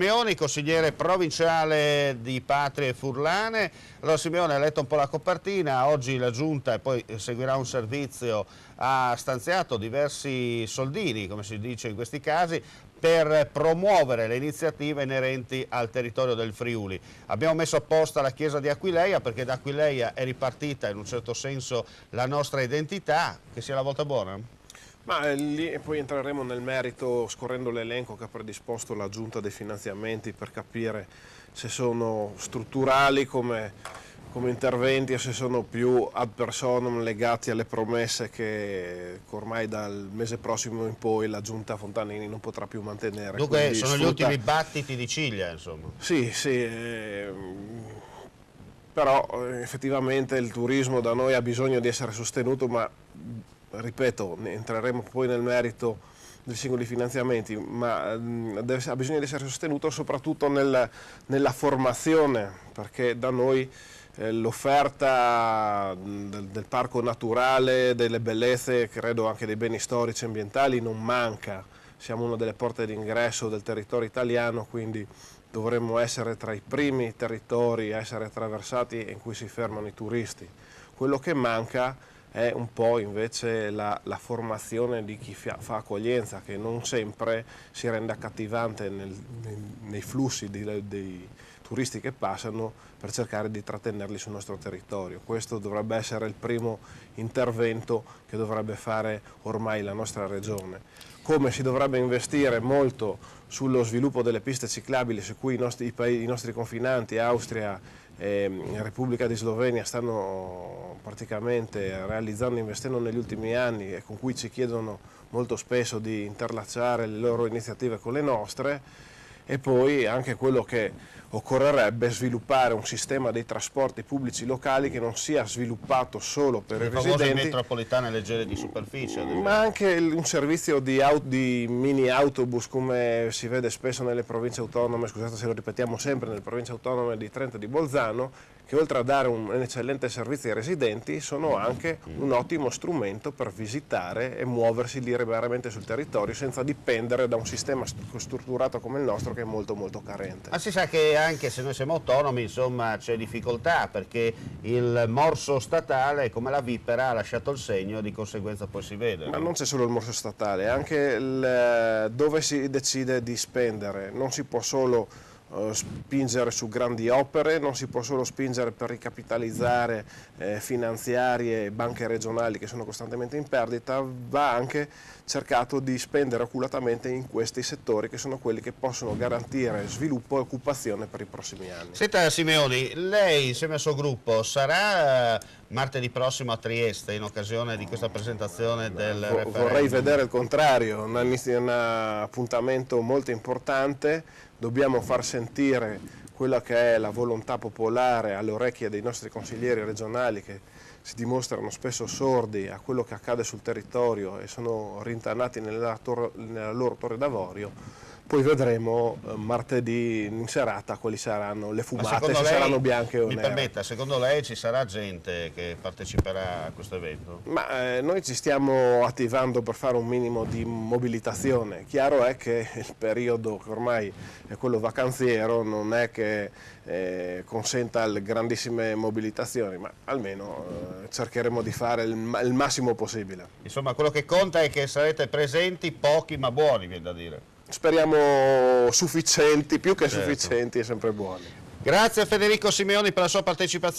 Simeoni, consigliere provinciale di Patrie Furlane. Allora Simeone ha letto un po' la copertina, oggi la Giunta, e poi seguirà un servizio, ha stanziato diversi soldini, come si dice in questi casi, per promuovere le iniziative inerenti al territorio del Friuli. Abbiamo messo apposta la chiesa di Aquileia perché da Aquileia è ripartita in un certo senso la nostra identità. Che sia la volta buona? Ma lì poi entreremo nel merito scorrendo l'elenco che ha predisposto la Giunta dei finanziamenti per capire se sono strutturali come interventi o se sono più ad personam legati alle promesse che ormai dal mese prossimo in poi la Giunta Fontanini non potrà più mantenere. Dunque quindi sono gli ultimi battiti di ciglia, insomma. Sì, sì, però effettivamente il turismo da noi ha bisogno di essere sostenuto, ma ripeto, entreremo poi nel merito dei singoli finanziamenti, ma ha bisogno di essere sostenuto soprattutto nella formazione, perché da noi l'offerta del parco naturale, delle bellezze, credo anche dei beni storici e ambientali non manca. Siamo una delle porte d'ingresso del territorio italiano, quindi dovremmo essere tra i primi territori a essere attraversati in cui si fermano i turisti. Quello che manca è un po' invece la formazione di chi fa accoglienza, che non sempre si rende accattivante nei flussi dei turisti che passano per cercare di trattenerli sul nostro territorio. Questo dovrebbe essere il primo intervento che dovrebbe fare ormai la nostra regione. Come si dovrebbe investire molto sullo sviluppo delle piste ciclabili su cui i nostri confinanti, Austria e Repubblica di Slovenia, stanno praticamente realizzando e investendo negli ultimi anni e con cui ci chiedono molto spesso di interlacciare le loro iniziative con le nostre. E poi anche quello che occorrerebbe sviluppare un sistema dei trasporti pubblici locali che non sia sviluppato solo per i residenti. Le famose metropolitane leggere di superficie. Ma anche un servizio di mini autobus come si vede spesso nelle province autonome, scusate se lo ripetiamo sempre, nelle province autonome di Trento e di Bolzano, che oltre a dare un eccellente servizio ai residenti sono anche un ottimo strumento per visitare e muoversi liberamente sul territorio senza dipendere da un sistema strutturato come il nostro che è molto molto carente. Ma si sa che anche se noi siamo autonomi, insomma, c'è difficoltà perché il morso statale, come la vipera, ha lasciato il segno, di conseguenza poi si vede. Ma non c'è solo il morso statale, anche dove si decide di spendere, non si può solo spingere su grandi opere, non si può solo spingere per ricapitalizzare finanziarie e banche regionali che sono costantemente in perdita, va anche cercato di spendere oculatamente in questi settori che sono quelli che possono garantire sviluppo e occupazione per i prossimi anni. Senta Simeoni, lei insieme al suo gruppo sarà martedì prossimo a Trieste in occasione di questa presentazione del referendum? Vorrei vedere il contrario, un appuntamento molto importante, dobbiamo far sentire quella che è la volontà popolare alle orecchie dei nostri consiglieri regionali che si dimostrano spesso sordi a quello che accade sul territorio e sono rintanati nella loro torre d'avorio. Poi vedremo martedì in serata quali saranno le fumate, se saranno bianche o nere. Mi permetta, secondo lei ci sarà gente che parteciperà a questo evento? Ma noi ci stiamo attivando per fare un minimo di mobilitazione. Chiaro è che il periodo che ormai è quello vacanziero non è che consenta le grandissime mobilitazioni, ma almeno cercheremo di fare il massimo possibile. Insomma, quello che conta è che sarete presenti, pochi ma buoni, viene da dire. Speriamo sufficienti, più che sufficienti e sempre buoni. Grazie a Federico Simeoni per la sua partecipazione.